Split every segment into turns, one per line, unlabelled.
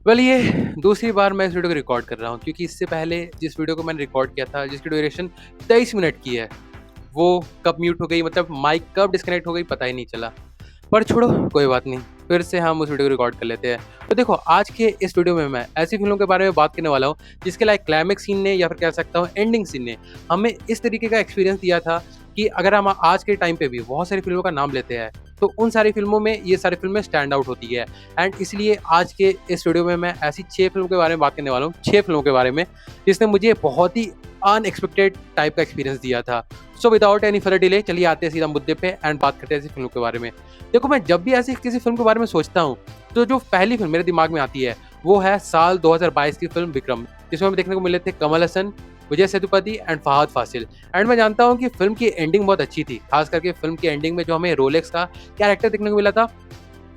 ये दूसरी बार मैं इस वीडियो को रिकॉर्ड कर रहा हूँ क्योंकि इससे पहले जिस वीडियो को मैंने रिकॉर्ड किया था, जिसकी ड्यूरेशन 23 मिनट की है, वो कब म्यूट हो गई, मतलब माइक कब डिस्कनेक्ट हो गई पता ही नहीं चला। पर छोड़ो, कोई बात नहीं, फिर से हम उस वीडियो को रिकॉर्ड कर लेते हैं। तो देखो, आज के इस वीडियो में मैं ऐसी फ़िल्मों के बारे में बात करने वाला हूँ जिसके लाइक क्लाइमेक्स सीन ने या फिर कह सकता हूँ एंडिंग सीन ने हमें इस तरीके का एक्सपीरियंस दिया था कि अगर हम आज के टाइम पे भी बहुत सारी फ़िल्मों का नाम लेते हैं, तो उन सारी फ़िल्मों में ये सारी फ़िल्में स्टैंड आउट होती है। एंड इसलिए आज के इस वीडियो में मैं ऐसी 6 फ़िल्मों के बारे में बात करने वाला हूँ, 6 फ़िल्मों के बारे में, जिसने मुझे बहुत ही अनएक्सपेक्टेड टाइप का एक्सपीरियंस दिया था। So without any further delay चलिए आते हैं सीधा मुद्दे पे एंड बात करते हैं ऐसी फ़िल्मों के बारे में। देखो, मैं जब भी ऐसी किसी फ़िल्म के बारे में सोचता हूँ, तो जो पहली फ़िल्म मेरे दिमाग में आती है, वो है साल 2022 की फ़िल्म विक्रम, जिसमें हमें देखने को मिले थे कमल हसन, विजय सेतुपति एंड फहद फासिल। एंड मैं जानता हूँ कि फ़िल्म की एंडिंग बहुत अच्छी थी, खास करके फ़िल्म की एंडिंग में जो हमें रोलेक्स का कैरेक्टर देखने को मिला था,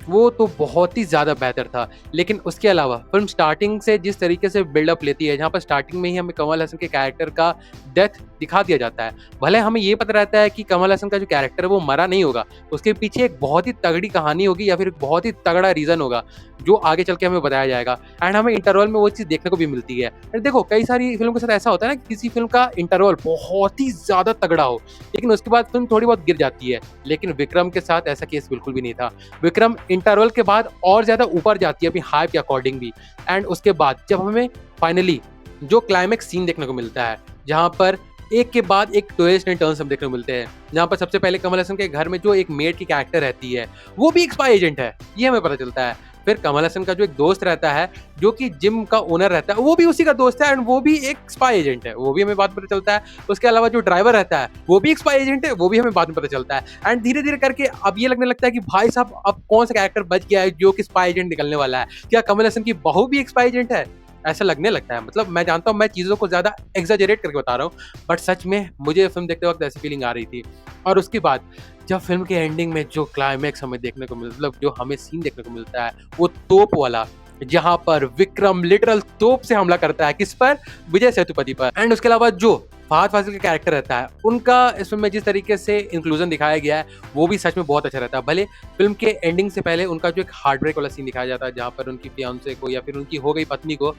वो तो बहुत ही ज़्यादा बेहतर था। लेकिन उसके अलावा फ़िल्म स्टार्टिंग से जिस तरीके से बिल्डअप लेती है, जहाँ पर स्टार्टिंग में ही हमें कमल हसन के कैरेक्टर का डेथ दिखा दिया जाता है। भले हमें ये पता रहता है कि कमल हसन का जो कैरेक्टर है वो मरा नहीं होगा, उसके पीछे एक बहुत ही तगड़ी कहानी होगी या फिर एक बहुत ही तगड़ा रीज़न होगा, जो आगे चल के हमें बताया जाएगा। एंड हमें इंटरवल में वो चीज़ देखने को भी मिलती है। एंड देखो, कई सारी फ़िल्मों के साथ ऐसा होता है ना कि किसी फ़िल्म का इंटरवल बहुत ही ज़्यादा तगड़ा हो, लेकिन उसके बाद फ़िल्म थोड़ी बहुत गिर जाती है। लेकिन विक्रम के साथ ऐसा केस बिल्कुल भी नहीं था। विक्रम इंटरवल के बाद और ज़्यादा ऊपर जाती है अपनी हाइप के अकॉर्डिंग भी। एंड उसके बाद जब हमें फाइनली जो क्लाइमेक्स सीन देखने को मिलता है, जहाँ पर एक के बाद एक ट्विस्ट एंड टर्न्स हम देखने को मिलते हैं, जहाँ पर सबसे पहले कमल हसन के घर में जो एक मेड की कैरेक्टर रहती है, वो भी एक स्पाई एजेंट है, ये हमें पता चलता है। फिर कमल हसन का जो एक दोस्त रहता है, जो कि जिम का ओनर रहता है, वो भी उसी का दोस्त है एंड वो भी एक स्पाई एजेंट है, वो भी हमें बाद में पता चलता है। उसके अलावा जो ड्राइवर रहता है, वो भी एक स्पाई एजेंट है, वो भी हमें बाद में पता चलता है। एंड धीरे-धीरे करके अब ये लगने लगता है कि भाई साहब, अब कौन सा कैरेक्टर बच गया है जो कि स्पाई एजेंट निकलने वाला है? क्या कमल हसन की बहू भी एक स्पाई एजेंट है? ऐसा लगने लगता है। मतलब मैं जानता हूँ मैं चीज़ों को ज़्यादा एक्ज़ैजरेट करके बता रहा हूँ, बट सच में मुझे फ़िल्म देखते वक़्त ऐसी फीलिंग आ रही थी। और उसके बाद जब फ़िल्म के एंडिंग में जो क्लाइमैक्स हमें देखने को मतलब जो हमें सीन देखने को मिलता है, वो तोप वाला, जहाँ पर विक्रम लिटरल तोप से हमला करता है, किस पर? विजय सेतुपति पर। एंड उसके अलावा जो फहद फासिल का कैरेक्टर रहता है, उनका इस फ़िल्म में जिस तरीके से इंक्लूज़न दिखाया गया है, वो भी सच में बहुत अच्छा रहता है। भले फ़िल्म के एंडिंग से पहले उनका जो एक हार्ट ब्रेक वाला सीन दिखाया जाता है, जहाँ पर उनकी फियांसे को या फिर उनकी हो गई पत्नी को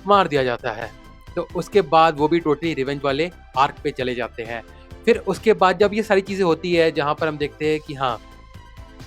मार दिया जाता है। तो उसके बाद वो भी टोटली रिवेंज वाले आर्क पे चले जाते हैं। फिर उसके बाद जब ये सारी चीज़ें होती है, जहाँ पर हम देखते हैं कि हाँ,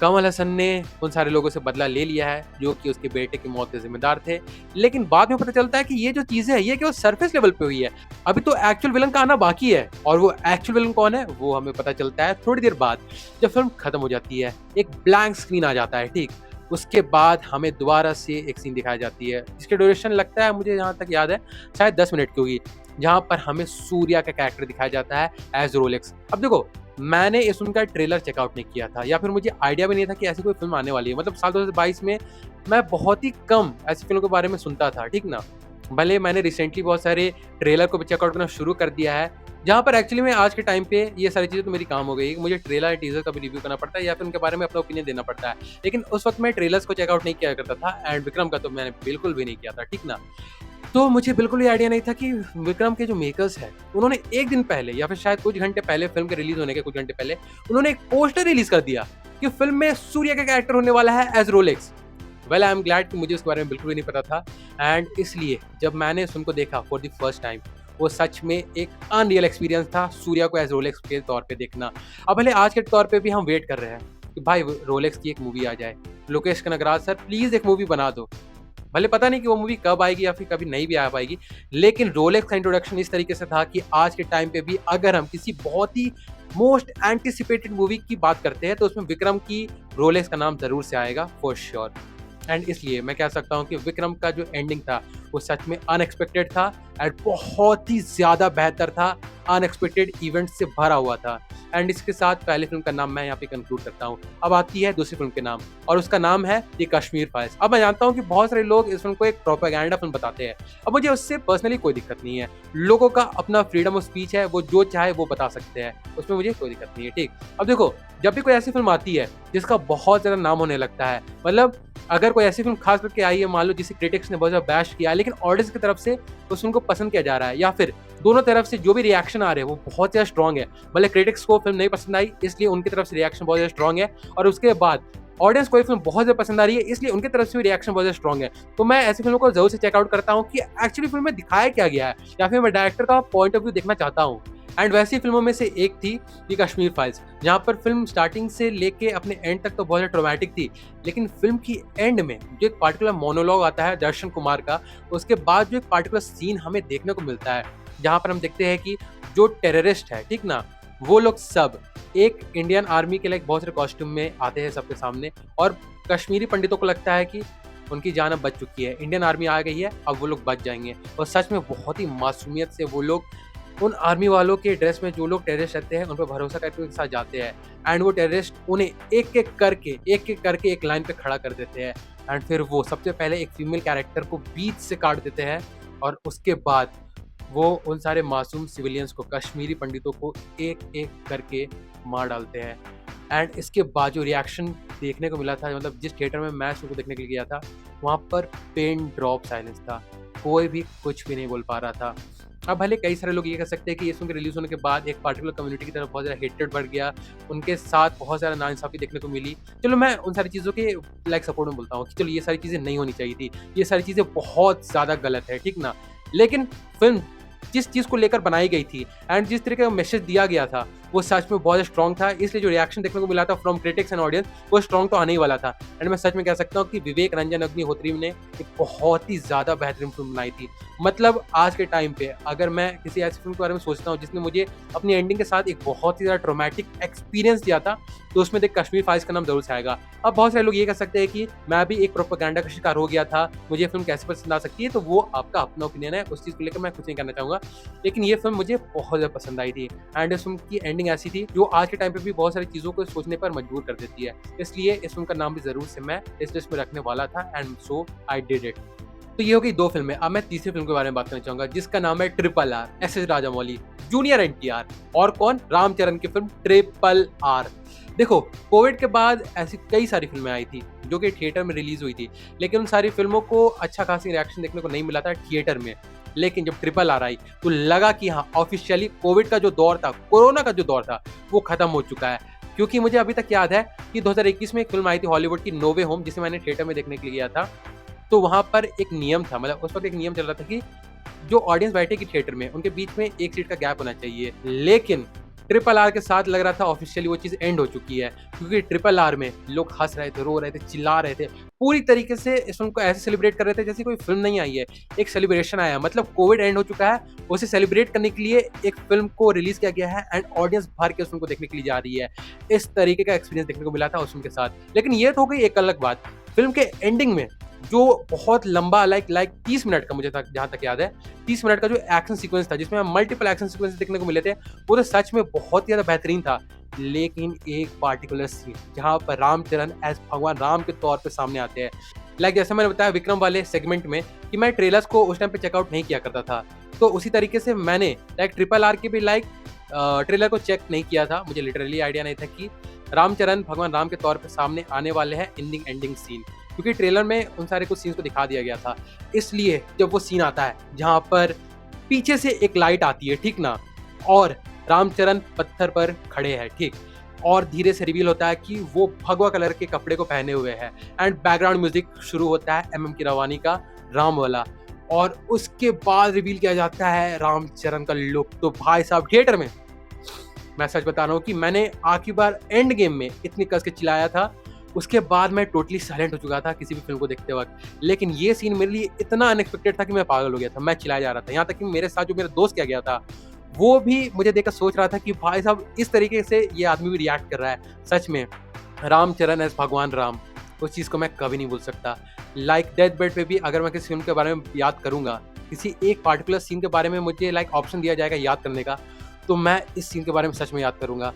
कमल हसन ने उन सारे लोगों से बदला ले लिया है जो कि उसके बेटे की मौत के ज़िम्मेदार थे। लेकिन बाद में पता चलता है कि ये जो चीज़ें हैं, ये केवल सरफेस लेवल पे हुई है। अभी तो एक्चुअल विलन का आना बाकी है, और वो एक्चुअल विलन कौन है, वो हमें पता चलता है थोड़ी देर बाद, जब फ़िल्म खत्म हो जाती है। एक ब्लैंक स्क्रीन आ जाता है, ठीक? उसके बाद हमें दोबारा से एक सीन दिखाई जाती है, जिसकी ड्यूरेशन लगता है, मुझे जहाँ तक याद है, शायद 10 मिनट की होगी, जहाँ पर हमें सूर्या का कैरेक्टर दिखाया जाता है एज़ रोलेक्स। अब देखो, मैंने इस फ़िल्म का ट्रेलर चेकआउट नहीं किया था या फिर मुझे आइडिया भी नहीं था कि ऐसी कोई फ़िल्म आने वाली है। मतलब साल 2022 में मैं बहुत ही कम ऐसी फ़िल्मों के बारे में सुनता था, ठीक ना? भले मैंने रिसेंटली बहुत सारे ट्रेलर को भी चेकआउट करना शुरू कर दिया है, जहाँ पर एक्चुअली में आज के टाइम पे ये सारी चीज़ें तो मेरी काम हो गई। मुझे ट्रेलर, टीज़र का भी रिव्यू करना पड़ता है या फिर उनके बारे में अपना ओपिनियन देना पड़ता है। लेकिन उस वक़्त मैं ट्रेलर्स को चेकआउट नहीं किया करता था एंड विक्रम का तो मैंने बिल्कुल भी नहीं किया था, ठीक ना? तो मुझे बिल्कुल भी आइडिया नहीं था कि विक्रम के जो मेकर्स हैं, उन्होंने 1 दिन पहले या फिर शायद कुछ घंटे पहले, फ़िल्म के रिलीज़ होने के कुछ घंटे पहले, उन्होंने एक पोस्टर रिलीज़ कर दिया कि फ़िल्म में सूर्या का कैरेक्टर होने वाला है as Rolex. Well, I am glad कि मुझे उसके बारे में बिल्कुल भी नहीं पता था। एंड इसलिए जब मैंने इस फ़िल्म को देखा फॉर द फर्स्ट टाइम, वो सच में एक अनरियल एक्सपीरियंस था सूर्या को एज़ रोलेक्स के तौर पे देखना। अब भले आज के तौर पे भी हम वेट कर रहे हैं कि भाई रोलेक्स की एक मूवी आ जाए। लोकेश कनगराज सर, प्लीज़ एक मूवी बना दो। भले पता नहीं कि वो मूवी कब आएगी या फिर कभी नहीं भी आ पाएगी, लेकिन रोलेक्स का इंट्रोडक्शन इस तरीके से था कि आज के टाइम पे भी अगर हम किसी बहुत ही मोस्ट एंटिसिपेटेड मूवी की बात करते हैं, तो उसमें विक्रम की रोलेक्स का नाम ज़रूर से आएगा फॉर श्योर। एंड इसलिए मैं कह सकता हूँ कि विक्रम का जो एंडिंग था, वो सच में अनएक्सपेक्टेड था एंड बहुत ही ज़्यादा बेहतर था, अनएक्सपेक्टेड इवेंट से भरा हुआ था। एंड इसके साथ पहली फ़िल्म का नाम मैं यहाँ पे कंक्लूड करता हूँ। अब आती है दूसरी फ़िल्म के नाम, और उसका नाम है द कश्मीर फाइल्स। अब मैं जानता हूँ कि बहुत सारे लोग इस फ़िल्म को एक प्रोपेगेंडा फ़िल्म बताते हैं। अब मुझे उससे पर्सनली कोई दिक्कत नहीं है। लोगों का अपना फ्रीडम ऑफ स्पीच है, वो जो चाहे वो बता सकते हैं, उसमें मुझे कोई दिक्कत नहीं है, ठीक? अब देखो, जब भी कोई ऐसी फ़िल्म आती है, जिसका बहुत ज़्यादा नाम होने लगता है, मतलब अगर कोई ऐसी फ़िल्म ख़ास करके आई है, मान लो जिसे क्रिटिक्स ने बहुत ज़्यादा बैश किया है, लेकिन ऑडियंस की तरफ से उस फ़िल्म को पसंद किया जा रहा है, या फिर दोनों तरफ से जो भी रिएक्शन आ रहे हैं, वो बहुत ज़्यादा स्ट्रॉन्ग है। भले क्रिटिक्स को फ़िल्म नहीं पसंद आई, इसलिए उनकी तरफ से रिएक्शन बहुत ज़्यादा स्ट्रॉन्ग है, और उसके बाद ऑडियंस को ये फ़िल्म बहुत ज़्यादा पसंद आ रही है, इसलिए उनकी तरफ से भी रिएक्शन बहुत ज़्यादा स्ट्रॉन्ग है। तो मैं ऐसी फ़िल्मों को ज़रूर से चेक आउट करता हूँ कि एक्चुअली फ़िल्म में दिखाया क्या गया है, या फिर मैं डायरेक्टर का पॉइंट ऑफ व्यू देखना चाहता हूँ। एंड वैसी फ़िल्मों में से एक थी ये कश्मीर फाइल्स, जहाँ पर फ़िल्म स्टार्टिंग से लेके अपने एंड तक तो बहुत ज़्यादा ट्रॉमेटिक थी, लेकिन फ़िल्म की एंड में जो एक पार्टिकुलर मोनोलॉग आता है दर्शन कुमार का, उसके बाद जो एक पार्टिकुलर सीन हमें देखने को मिलता है, जहाँ पर हम देखते हैं कि जो टेररिस्ट है, ठीक ना? वो लोग सब एक इंडियन आर्मी के लाइक बहुत सारे कॉस्ट्यूम में आते हैं सबके सामने, और कश्मीरी पंडितों को लगता है कि उनकी जान अब बच चुकी है, इंडियन आर्मी आ गई है, अब वो लोग बच जाएँगे। और सच में बहुत ही मासूमियत से वो लोग उन आर्मी वालों के ड्रेस में जो लोग टेररिस्ट रहते हैं, उन पे भरोसा करके उनके साथ जाते हैं, एंड वो टेररिस्ट उन्हें एक-एक करके एक लाइन पे खड़ा कर देते हैं, एंड फिर वो सबसे पहले एक फीमेल कैरेक्टर को बीच से काट देते हैं, और उसके बाद वो उन सारे मासूम सिविलियंस को, कश्मीरी पंडितों को एक-एक करके मार डालते हैं। एंड इसके बाद जो रिएक्शन देखने को मिला था, मतलब जिस थिएटर में मैं शो को देखने के लिए गया था, वहाँ पर पिन ड्रॉप साइलेंस था। कोई भी कुछ भी नहीं बोल पा रहा था। अब भले कई सारे लोग ये कह सकते हैं कि ये फ़िल्म के रिलीज़ होने के बाद एक पार्टिकुलर कम्युनिटी की तरफ बहुत ज़्यादा हेट्रेड बढ़ गया, उनके साथ बहुत ज़्यादा नाइंसाफ़ी देखने को मिली। चलो मैं उन सारी चीज़ों के लाइक सपोर्ट में बोलता हूँ कि चलो ये सारी चीज़ें नहीं होनी चाहिए थी, ये सारी चीज़ें बहुत ज़्यादा गलत है, ठीक ना? लेकिन फ़िल्म जिस चीज़ को लेकर बनाई गई थी एंड जिस तरीके का मैसेज दिया गया था, वो सच में बहुत स्ट्रॉन्ग था, इसलिए जो रिएक्शन देखने को मिला था फ्रॉम क्रिटिक्स एंड ऑडियंस, वो स्ट्रॉन्ग तो आने ही वाला था। एंड मैं सच में कह सकता हूँ कि विवेक रंजन अग्निहोत्री ने एक बहुत ही ज़्यादा बेहतरीन फ़िल्म बनाई थी। मतलब आज के टाइम पे अगर मैं किसी ऐसी फ़िल्म के बारे में सोचता हूँ जिसने मुझे अपनी एंडिंग के साथ एक बहुत ही ज़्यादा ट्रॉमेटिक एक्सपीरियंस दिया था, तो उसमें देख कश्मीर फाइल्स का नाम ज़रूर से आएगा। अब बहुत सारे लोग ये कह सकते हैं कि मैं भी एक प्रोपेगेंडा का शिकार हो गया था, मुझे ये फ़िल्म कैसे पसंद आ सकती है, तो वो आपका अपना ओपिनियन है, उस चीज़ को लेकर मैं कुछ नहीं कहना चाहूँगा। लेकिन ये फ़िल्म मुझे बहुत ज़्यादा पसंद आई थी, एंड इस फ़िल्म की एंडिंग ऐसी थी जो आज के टाइम पे भी बहुत सारी चीज़ों को सोचने पर मजबूर कर देती है। इसलिए इस फ़िल्म का नाम भी ज़रूर से मैं इस लिस्ट में रखने वाला था, and so I did it. तो ये हो गई 2 फ़िल्में। अब मैं तीसरी फ़िल्म के बारे में बात करना चाहूँगा, जिसका नाम है triple R, S S. Rajamouli, junior NTR, और कौन? रामचरण की फ़िल्म ट्रिपल आर। देखो, कोविड के बाद ऐसी कई सारी फ़िल्में आई थी, जो कि थिएटर में रिलीज़ हुई थी, लेकिन उन सारी फ़िल्मों को अच्छा खासी रिएक्शन देखने को नहीं मिला था थिएटर में। लेकिन जब ट्रिपल आर आई, तो लगा कि हाँ, ऑफ़िशियली कोविड का जो दौर था, कोरोना का जो दौर था, वो खत्म हो चुका है। क्योंकि मुझे अभी तक याद है कि 2021 में एक फ़िल्म आई थी हॉलीवुड की, नो वे होम, जिसे मैंने थिएटर में देखने के लिए गया था। तो वहाँ पर एक नियम था, मतलब उस वक़्त एक नियम चल रहा था कि जो ऑडियंस बैठेगी थिएटर में, उनके बीच में 1 सीट का गैप होना चाहिए। लेकिन ट्रिपल आर के साथ लग रहा था ऑफ़िशियली वो चीज़ एंड हो चुकी है, क्योंकि ट्रिपल आर में लोग हँस रहे थे, रो रहे थे, चिल्ला रहे थे। पूरी तरीके से इस फ़िल्म को ऐसे सेलिब्रेट कर रहे थे जैसे कोई फ़िल्म नहीं आई है, एक सेलिब्रेशन आया है। मतलब कोविड एंड हो चुका है, उसे सेलिब्रेट करने के लिए एक फ़िल्म को रिलीज़ किया गया है, एंड ऑडियंस भर के उस फ़िल्म को देखने के लिए जा रही है। इस तरीके का एक्सपीरियंस देखने को मिला था उस फ़िल्म के साथ। लेकिन ये तो हो गई एक अलग बात। फ़िल्म के एंडिंग में जो बहुत लंबा लाइक 30 मिनट का, मुझे तक जहाँ तक याद है, 30 मिनट का जो एक्शन सीक्वेंस था, जिसमें मल्टीपल एक्शन सीक्वेंसेस देखने को मिले थे, वो तो सच में बहुत ही ज़्यादा बेहतरीन था। लेकिन एक पार्टिकुलर सीन जहाँ पर रामचरण एज़ भगवान राम के तौर पे सामने आते हैं। लाइक जैसे मैंने बताया विक्रम वाले सेगमेंट में कि मैं ट्रेलर्स को उस टाइम पे चेकआउट नहीं किया करता था। तो उसी तरीके से मैंने लाइक ट्रिपल आर के भी ट्रेलर को चेक नहीं किया था। मुझे लिटरली आइडिया नहीं था कि रामचरण भगवान राम के तौर पे सामने आने वाले हैं एंडिंग सीन, क्योंकि ट्रेलर में उन सारे कुछ सीन्स को दिखा दिया गया था। इसलिए जब वो सीन आता है जहाँ पर पीछे से एक लाइट आती है, ठीक ना? और रामचरण पत्थर पर खड़े हैं, ठीक? और धीरे से रिवील होता है कि वो भगवा कलर के कपड़े को पहने हुए हैं, एंड बैकग्राउंड म्यूजिक शुरू होता है एम.एम. कीरवानी का राम वाला, और उसके बाद रिवील किया जाता है रामचरण का लुक। तो भाई साहब थिएटर में मैं सच बता रहा हूँ कि मैंने आखिरी बार एंड गेम में इतनी कस के चिल्लाया था, उसके बाद मैं टोटली साइलेंट हो चुका था किसी भी फ़िल्म को देखते वक़्त। लेकिन ये सीन मेरे लिए इतना अनएक्सपेक्टेड था कि मैं पागल हो गया था, मैं चिल्लाया जा रहा था। यहाँ तक कि मेरे साथ जो मेरा दोस्त क्या गया था, वो भी मुझे देखकर सोच रहा था कि भाई साहब इस तरीके से ये आदमी भी रिएक्ट कर रहा है। सच में रामचरण एज़ भगवान राम, उस चीज़ को मैं कभी नहीं भूल सकता। लाइक डेथ बेड पे भी अगर मैं किसी फ़िल्म के बारे में याद करूँगा, किसी एक पार्टिकुलर सीन के बारे में मुझे ऑप्शन दिया जाएगा याद करने का, तो मैं इस सीन के बारे में सच में याद करूँगा।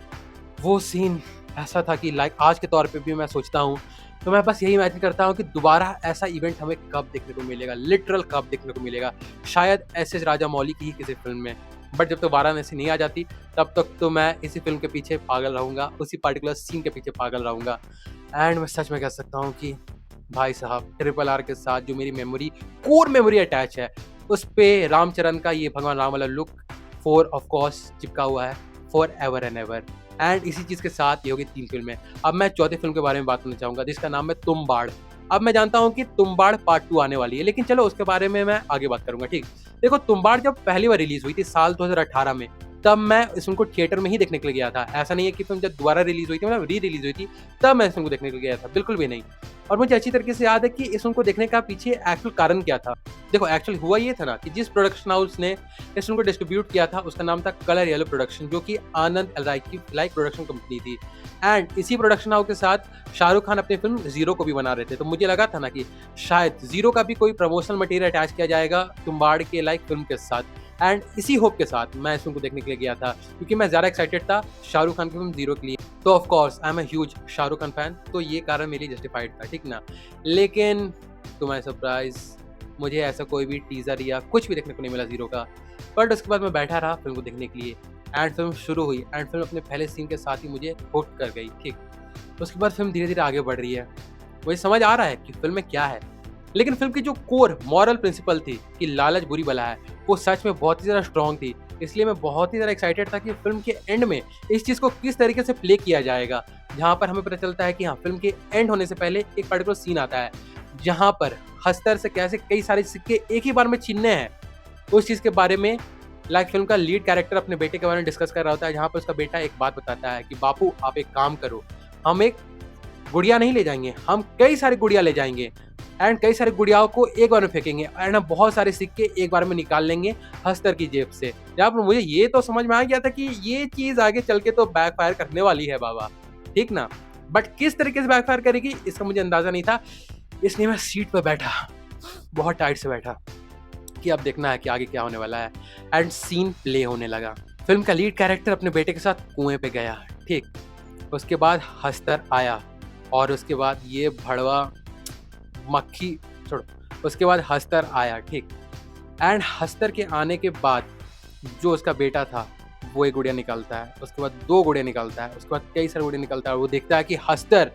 वो सीन ऐसा था कि आज के तौर पे भी मैं सोचता हूँ, तो मैं बस यही इमेजिन करता हूँ कि दोबारा ऐसा इवेंट हमें कब देखने को मिलेगा, लिटरल कब देखने को मिलेगा। शायद एस.एस. राजामौली की ही किसी फ़िल्म में। बट जब तक वाराणसी नहीं आ जाती तब तक तो मैं इसी फ़िल्म के पीछे पागल रहूँगा, उसी पर्टिकुलर सीन के पीछे पागल रहूँगा। एंड मैं सच में कह सकता हूँ कि भाई साहब ट्रिपल आर के साथ जो मेरी मेमोरी, कोर मेमोरी अटैच है, उस पे रामचरण का ये भगवान राम वाला लुक फॉर ऑफ कोर्स चिपका हुआ है for ever and ever. And इसी चीज़ के साथ ये हो गई 3 फ़िल्में। अब मैं चौथी फ़िल्म के बारे में बात करना चाहूँगा जिसका नाम है तुम्बाड़। अब मैं जानता हूँ कि तुम्बाड़ पार्ट 2 आने वाली है, लेकिन चलो उसके बारे में मैं आगे बात करूँगा, ठीक? देखो तुम्बाड़ जब पहली बार रिलीज़ हुई थी साल 2018 में, तब मैं इस फ़िल्म को थिएटर में ही देखने के लिए गया था। ऐसा नहीं है कि फ़िल्म जब दोबारा रिलीज़ हुई थी, मतलब री-रिलीज़ हुई थी, तब मैं इस फ़िल्म को देखने के लिए गया था, बिल्कुल भी नहीं। और मुझे अच्छी तरीके से याद है कि इस फ़िल्म को देखने का पीछे एक्चुअल कारण क्या था। देखो एक्चुअल हुआ ये था ना कि जिस प्रोडक्शन हाउस ने इस फ़िल्म को डिस्ट्रीब्यूट किया था उसका नाम था कलर येलो प्रोडक्शन, जो कि आनंद एल-राय की लाइक प्रोडक्शन कंपनी थी। एंड इसी प्रोडक्शन हाउस के साथ शाहरुख खान अपनी फ़िल्म ज़ीरो को भी बना रहे थे। तो मुझे लगा था ना कि शायद ज़ीरो का भी कोई प्रमोशनल मटेरियल अटैच किया जाएगा तुम्बाड़ के लाइक फ़िल्म के साथ। एंड इसी होप के साथ मैं इस फ़िल्म को देखने के लिए गया था क्योंकि मैं ज़्यादा एक्साइटेड था शाहरुख खान की फ़िल्म ज़ीरो के लिए। तो of course I am a huge Shahrukh Khan fan, तो ये कारण मेरे लिए जस्टिफाइड था, ठीक ना? लेकिन टू माय सरप्राइज़ मुझे ऐसा कोई भी टीज़र या कुछ भी देखने को नहीं मिला ज़ीरो का। बट उसके बाद मैं बैठा रहा फ़िल्म को देखने के लिए एंड फ़िल्म शुरू हुई एंड फ़िल्म अपने पहले सीन के साथ ही मुझे हुक कर गई, ठीक? उसके बाद फ़िल्म धीरे-धीरे आगे बढ़ रही है। मुझे समझ आ रहा है कि फ़िल्म में क्या है, लेकिन फ़िल्म की जो कोर मॉरल प्रिंसिपल थी कि लालच बुरी बला है, वो सच में बहुत ही ज़्यादा स्ट्रॉन्ग थी। इसलिए मैं बहुत ही ज़्यादा एक्साइटेड था कि फ़िल्म के एंड में इस चीज़ को किस तरीके से प्ले किया जाएगा। जहाँ पर हमें पता चलता है कि हाँ, फ़िल्म के एंड होने से पहले एक पर्टिकुलर सीन आता है, जहाँ पर हस्तर से कैसे कई सारे सिक्के एक ही बार में छीनने हैं। उस चीज़ के बारे में लाइक फ़िल्म का लीड कैरेक्टर अपने बेटे के बारे में डिस्कस कर रहा होता है, जहाँ पर उसका बेटा एक बात बताता है कि बापू आप एक काम करो, हम एक गुड़िया नहीं ले जाएँगे, हम कई सारी गुड़िया ले जाएँगे एंड कई सारी गुड़ियाओं को एक बार में फेंकेंगे एंड हम बहुत सारे सिक्के एक बार में निकाल लेंगे हस्तर की जेब से। जहाँ पर मुझे ये तो समझ में आ गया था कि ये चीज़ आगे चल के तो बैकफायर करने वाली है बाबा, ठीक ना? बट किस तरीके से बैकफायर करेगी इसका मुझे अंदाज़ा नहीं था, इसलिए मैं सीट पे बैठा, बहुत टाइट से बैठा कि अब देखना है कि आगे क्या होने वाला है। एंड सीन प्ले होने लगा। फ़िल्म का लीड कैरेक्टर अपने बेटे के साथ कुएँ पे गया, ठीक? उसके बाद हस्तर आया और उसके बाद ये भड़वा मक्खी छोड़ो, उसके बाद हस्तर आया, ठीक? एंड हस्तर के आने के बाद जो उसका बेटा था, वो 1 गुड़िया निकालता है, उसके बाद 2 गुड़िया निकालता है, उसके बाद कई सारे गुड़िया निकालता है और वो देखता है कि हस्तर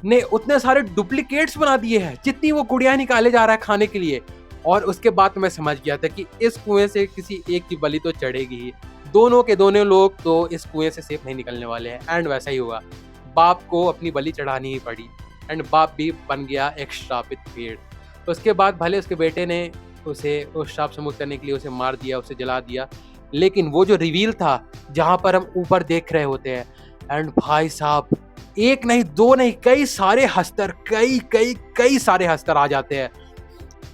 ने उतने सारे डुप्लीकेट्स बना दिए हैं, जितनी वो गुड़िया निकाले जा रहा है खाने के लिए। और उसके बाद तो मैं समझ गया था कि इस कुएँ से किसी एक की बलि तो चढ़ेगी ही। दोनों के दोनों लोग तो इस कुएँ से सेफ नहीं निकलने वाले हैं एंड वैसा ही हुआ। बाप को अपनी बलि चढ़ानी ही पड़ी एंड बाप भी बन गया एक श्रापित पेड़। उसके बाद भले उसके बेटे ने उसे उस श्राप से मुक्त करने के लिए उसे मार दिया, उसे जला दिया, लेकिन वो जो रिवील था, जहाँ पर हम ऊपर देख रहे होते हैं एंड भाई साहब 1 नहीं 2 नहीं कई सारे हस्तर कई सारे हस्तर आ जाते हैं।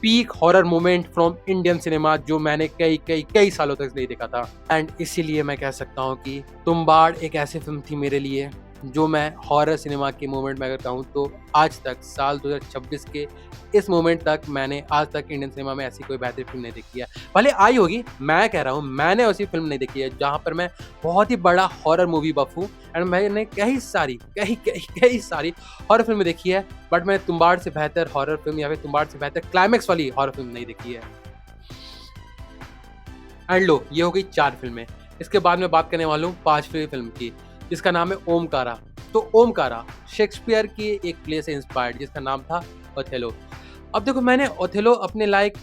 Peak horror moment from Indian cinema जो मैंने कई सालों तक नहीं देखा था एंड इसीलिए मैं कह सकता हूँ कि तुम्बाड़ एक ऐसी फिल्म थी मेरे लिए जो मैं हॉरर सिनेमा के मोमेंट में अगर कहूँ तो आज तक साल 2026 के इस मोमेंट तक मैंने आज तक इंडियन सिनेमा में ऐसी कोई बेहतरीन फिल्म नहीं देखी है। भले आई होगी, मैं कह रहा हूँ मैंने ऐसी फिल्म नहीं देखी है जहाँ पर मैं बहुत ही बड़ा हॉरर मूवी बफ हूँ एंड मैंने कई सारी हॉरर फिल्में देखी है, बट मैंने तुम्बाड़ से बेहतर हॉरर फिल्म या फिर तुम्बाड़ से बेहतर क्लाइमैक्स वाली हॉरर फिल्म नहीं देखी है। एंड लो, ये हो गई 4 फिल्में। इसके बाद मैं बात करने वाला हूँ 5वीं फिल्म की, जिसका नाम है ओमकारा। तो ओमकारा शेक्सपियर की एक प्ले से इंस्पायर्ड जिसका नाम था ओथेलो। अब देखो मैंने ओथेलो अपने लाइक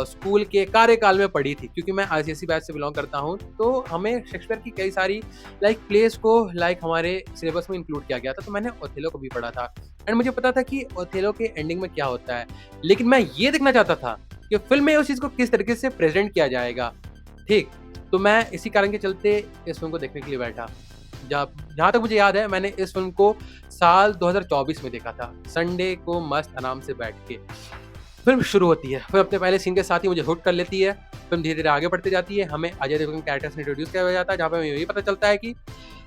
स्कूल के कार्यकाल में पढ़ी थी क्योंकि मैं आईसीएसई बैच से बिलोंग करता हूँ, तो हमें शेक्सपियर की कई सारी लाइक प्लेस को लाइक हमारे सिलेबस में इंक्लूड किया गया था, तो मैंने ओथेलो को भी पढ़ा था एंड मुझे पता था कि ओथेलो के एंडिंग में क्या होता है, लेकिन मैं ये देखना चाहता था कि फिल्म में उस चीज़ को किस तरीके से प्रेजेंट किया जाएगा, ठीक? तो मैं इसी कारण के चलते इस फिल्म को देखने के लिए बैठा। जहाँ तक मुझे याद है मैंने इस फिल्म को साल 2024 में देखा था, संडे को मस्त आराम से बैठ के। फिल्म शुरू होती है, फिल्म अपने पहले सीन के साथ ही मुझे हुक कर लेती है। फिल्म धीरे-धीरे आगे बढ़ती जाती है, हमें अजय देवगन कैरेक्टर से इंट्रोड्यूस किया जाता है, जहाँ पे हमें ये पता चलता है कि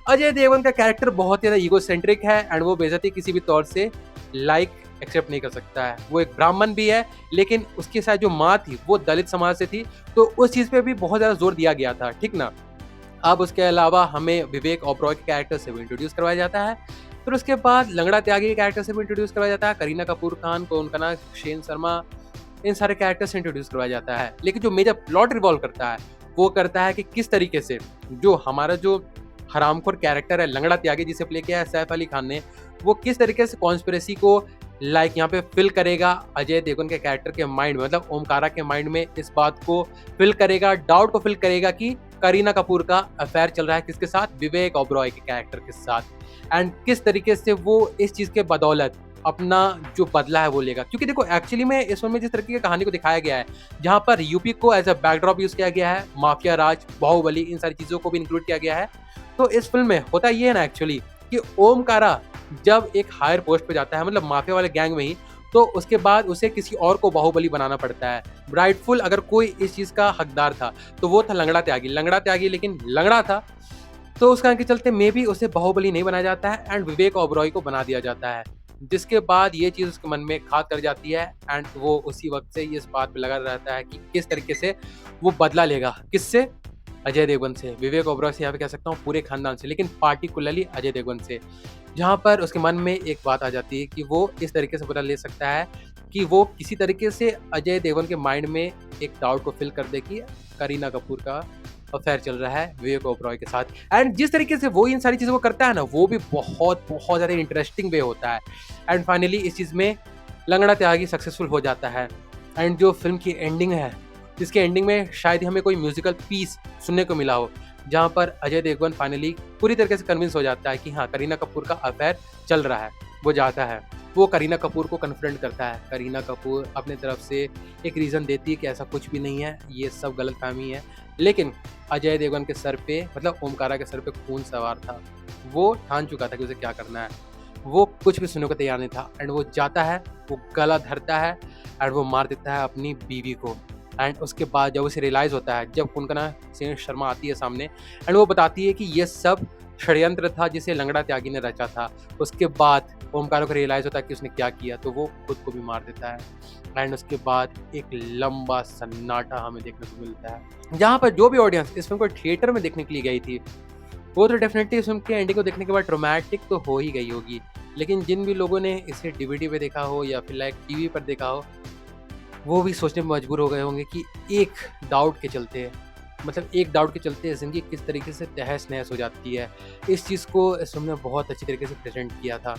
अजय देवगन का कैरेक्टर बहुत ही ज़्यादा ईगोसेंट्रिक है एंड वो बेइज्जती किसी भी तौर से लाइक एक्सेप्ट नहीं कर सकता है। वो एक ब्राह्मण भी है, लेकिन उसके साथ जो माँ थी वो दलित समाज से थी, तो उस चीज़ पे भी बहुत ज़्यादा जोर दिया गया था, ठीक ना? अब उसके अलावा हमें विवेक ओबरॉय के कैरेक्टर से भी इंट्रोड्यूस करवाया जाता है। फिर उसके बाद लंगड़ा त्यागी के कैरेक्टर से भी इंट्रोड्यूस करवाया जाता है, करीना कपूर खान को उनका नाम शेन शर्मा, इन सारे कैरेक्टर से इंट्रोड्यूस करवाया जाता है। लेकिन जो मेजर प्लॉट रिवॉल्व करता है वो करता है कि किस तरीके से जो हमारा जो हरामखोर कैरेक्टर है लंगड़ा त्यागी जिसे प्ले किया है सैफ अली खान ने, वो किस तरीके से कॉन्स्पिरेसी को यहाँ पे फिल करेगा अजय देवगन के कैरेक्टर के माइंड में, मतलब ओमकारा के माइंड में इस बात को फिल करेगा, डाउट को फिल करेगा कि करीना कपूर का अफेयर चल रहा है किसके साथ, विवेक ओबरॉय के कैरेक्टर के साथ, एंड किस तरीके से वो इस चीज़ के बदौलत अपना जो बदला है वो लेगा। क्योंकि देखो एक्चुअली में इस फिल्म में जिस तरीके की कहानी को दिखाया गया है, जहाँ पर यूपी को एज अ बैकड्रॉप यूज़ किया गया है, माफिया राज, बाहुबली, इन सारी चीज़ों को भी इंक्लूड किया गया है। तो इस फिल्म में होता ये है ना एक्चुअली कि ओमकारा जब एक हायर पोस्ट पे जाता है, मतलब माफिया वाले गैंग में ही, तो उसके बाद उसे किसी और को बाहुबली बनाना पड़ता है। राइटफुल अगर कोई इस चीज़ का हकदार था तो वो था लंगड़ा त्यागी। लंगड़ा त्यागी लेकिन लंगड़ा था, तो उस कारण के चलते मे भी उसे बाहुबली नहीं बनाया जाता है एंड विवेक ओबरॉय को बना दिया जाता है। जिसके बाद ये चीज़ उसके मन में खाद कर जाती है एंड वो उसी वक्त से इस बात पे लगा रहता है कि किस तरीके से वो बदला लेगा। किससे? अजय देवगन से। विवेक ओबरॉय से यहाँ पे कह सकता हूँ पूरे खानदान से, लेकिन पार्टिकुलरली अजय देवगन से। जहाँ पर उसके मन में एक बात आ जाती है कि वो इस तरीके से बदला ले सकता है कि वो किसी तरीके से अजय देवगन के माइंड में एक डाउट को फिल कर दे कि करीना कपूर का अफेयर चल रहा है विवेक ओबरॉय के साथ। एंड जिस तरीके से वो इन सारी चीज़ों को करता है ना, वो भी बहुत बहुत ज़्यादा इंटरेस्टिंग वे होता है। एंड फाइनली इस चीज़ में लंगड़ा त्यागी सक्सेसफुल हो जाता है। एंड जो फिल्म की एंडिंग है, जिसके एंडिंग में शायद ही हमें कोई म्यूजिकल पीस सुनने को मिला हो, जहाँ पर अजय देवगन फाइनली पूरी तरीके से कन्विंस हो जाता है कि हाँ करीना कपूर का अफेयर चल रहा है। वो जाता है, वो करीना कपूर को कन्फ्रंट करता है। करीना कपूर अपने तरफ से एक रीज़न देती है कि ऐसा कुछ भी नहीं है, ये सब गलतफहमी है। लेकिन अजय देवगन के सर पे, मतलब ओमकारा के सर पे खून सवार था। वो ठान चुका था कि उसे क्या करना है। वो कुछ भी सुनने को तैयार नहीं था एंड वो जाता है, वो गला धरता है एंड वो मार देता है अपनी बीवी को। एंड उसके बाद जब उसे रियलाइज़ होता है, जब कुंकना सेन शर्मा आती है सामने एंड वो बताती है कि ये सब षड्यंत्र था जिसे लंगड़ा त्यागी ने रचा था। उसके बाद ओमकारा को रियलाइज़ होता है कि उसने क्या किया, तो वो खुद को भी मार देता है। एंड उसके बाद एक लंबा सन्नाटा हमें देखने को मिलता है, जहाँ पर जो भी ऑडियंस इस फिल्म को थिएटर में देखने के लिए गई थी, वो तो डेफिनेटली इस फिल्म के एंडिंग को देखने के बाद ट्रॉमेटिक तो हो ही गई होगी। लेकिन जिन भी लोगों ने इसे डीवीडी पे देखा हो या फिर लाइक टीवी पर देखा हो, वो भी सोचने में मजबूर हो गए होंगे कि एक डाउट के चलते, मतलब एक डाउट के चलते ज़िंदगी किस तरीके से तहस-नहस हो जाती है। इस चीज़ को इस फिल्म ने बहुत अच्छी तरीके से प्रेज़ेंट किया था।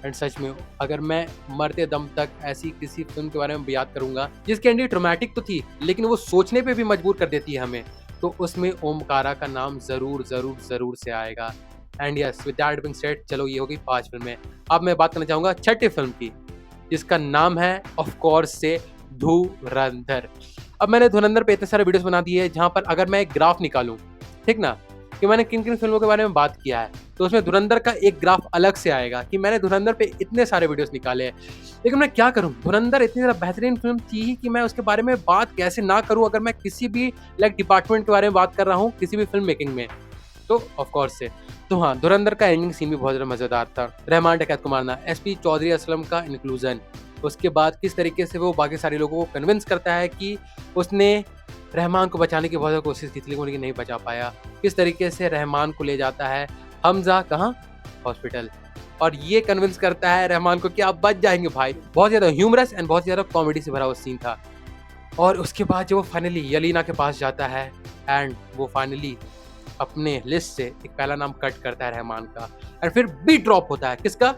एंड सच में अगर मैं मरते दम तक ऐसी किसी फिल्म के बारे में याद करूँगा जिसकी एंडिंग ट्रॉमेटिक तो थी लेकिन वो सोचने पे भी मजबूर कर देती है हमें, तो उसमें ओमकारा का नाम ज़रूर से आएगा। And yes, with that being said, चलो ये हो गई 5 फिल्में। अब मैं बात करना चाहूँगा छठी फिल्म की, जिसका नाम है ऑफ कोर्स से धुरंधर। अब मैंने धुरंधर पे इतने सारे वीडियोस बना दिए हैं, जहाँ पर अगर मैं एक ग्राफ निकालूं, ठीक ना, कि मैंने किन-किन फिल्मों के बारे में बात किया है, तो उसमें धुरंधर का एक ग्राफ अलग से आएगा कि मैंने धुरंधर पे इतने सारे वीडियोस निकाले हैं। लेकिन मैं क्या करूं, धुरंधर इतनी ज़्यादा बेहतरीन फिल्म थी ही कि मैं उसके बारे में बात कैसे ना करूं अगर मैं किसी भी लाइक डिपार्टमेंट के बारे में बात कर रहा हूं, किसी भी फिल्म मेकिंग में, तो ऑफ कोर्स से। तो हाँ, धुरंधर का एंडिंग सीन भी बहुत ज़्यादा मज़ेदार था। रहमान डकैत को मारना, एसपी चौधरी असलम का इंक्लूजन, उसके बाद किस तरीके से वो बाकी सारे लोगों को कन्विंस करता है कि उसने रहमान को बचाने की बहुत ज़्यादा कोशिश की थी लेकिन नहीं बचा पाया। किस तरीके से रहमान को ले जाता है हमज़ा कहाँ? हॉस्पिटल, और ये कन्विंस करता है रहमान को कि आप बच जाएँगे भाई। बहुत ज़्यादा ह्यूमरस एंड बहुत ज़्यादा कॉमेडी से भरा हुआ सीन था। और उसके बाद जब वो फाइनली यलीना के पास जाता है एंड वो फाइनली अपने लिस्ट से एक पहला नाम कट करता है रहमान का, एंड फिर बीट ड्रॉप होता है किसका?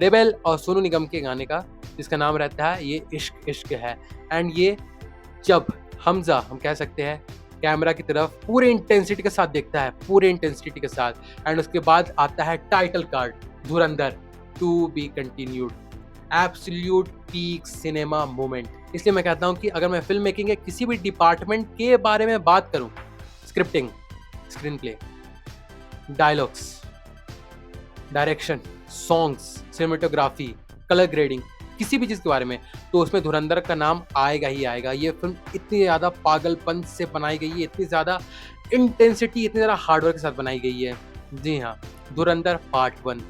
रेबेल और सोनू निगम के गाने का, जिसका नाम रहता है ये इश्क इश्क है। एंड ये जब हमज़ा, हम कह सकते हैं, कैमरा की तरफ पूरे इंटेंसिटी के साथ देखता है, पूरे इंटेंसिटी के साथ, एंड उसके बाद आता है title card Dhurandhar to be continued. Absolute peak cinema moment. इसलिए मैं कहता हूँ कि अगर मैं फिल्म मेकिंग के किसी भी डिपार्टमेंट के बारे में बात करूँ, scripting, screen play, dialogues, direction, songs, cinematography, colour grading, किसी भी चीज़ के बारे में, तो उसमें धुरंधर का नाम आएगा ही आएगा। ये फिल्म इतनी ज़्यादा पागलपन से बनाई गई है, इतनी ज़्यादा इंटेंसिटी, इतनी ज़्यादा हार्डवर्क के साथ बनाई गई है। जी हाँ, धुरंधर पार्ट 1।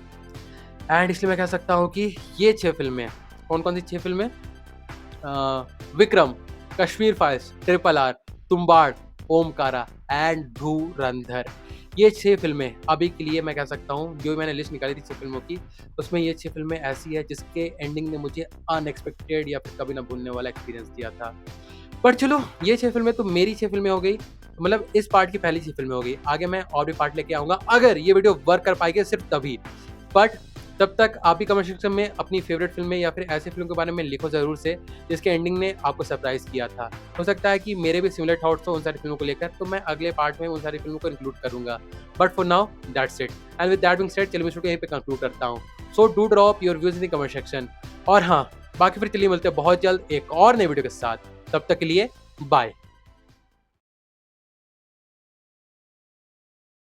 एंड इसलिए मैं कह सकता हूँ कि ये 6 फिल्में, कौन-कौन सी 6 फिल्में? Vikram, Kashmir files, triple R, Tumbbad, Omkara and धुरंधर। ये 6 फिल्में अभी के लिए मैं कह सकता हूँ, जो मैंने लिस्ट निकाली थी 6 फिल्मों की, उसमें ये 6 फिल्में ऐसी है जिसके एंडिंग ने मुझे अनएक्सपेक्टेड या फिर कभी ना भूलने वाला एक्सपीरियंस दिया था। पर चलो, ये 6 फिल्में तो मेरी 6 फिल्में हो गई। मतलब इस पार्ट की पहली सी फ़िल्म होगी। आगे मैं और भी पार्ट लेके आऊँगा अगर ये वीडियो वर्क कर पाएगी सिर्फ़ तभी। बट तब तक आप भी कमेंट सेक्शन में अपनी फ़ेवरेट फ़िल्में या फिर ऐसी फ़िल्म के बारे में लिखो ज़रूर से, जिसके एंडिंग ने आपको सरप्राइज़ किया था। हो सकता है कि मेरे भी सिमिलर थॉट्स हो उन सारी फ़िल्मों को लेकर, तो मैं अगले पार्ट में उन सारी फ़िल्मों को इंक्लूड करूँगा। But for now that's it and with that being said चलिए मैं इसको यहीं पे कंक्लूड करता हूँ। So do drop your views in the comment section और हाँ, बाकी फिर चलिए मिलते हैं बहुत जल्द एक और नई वीडियो के साथ। तब तक के लिए बाय।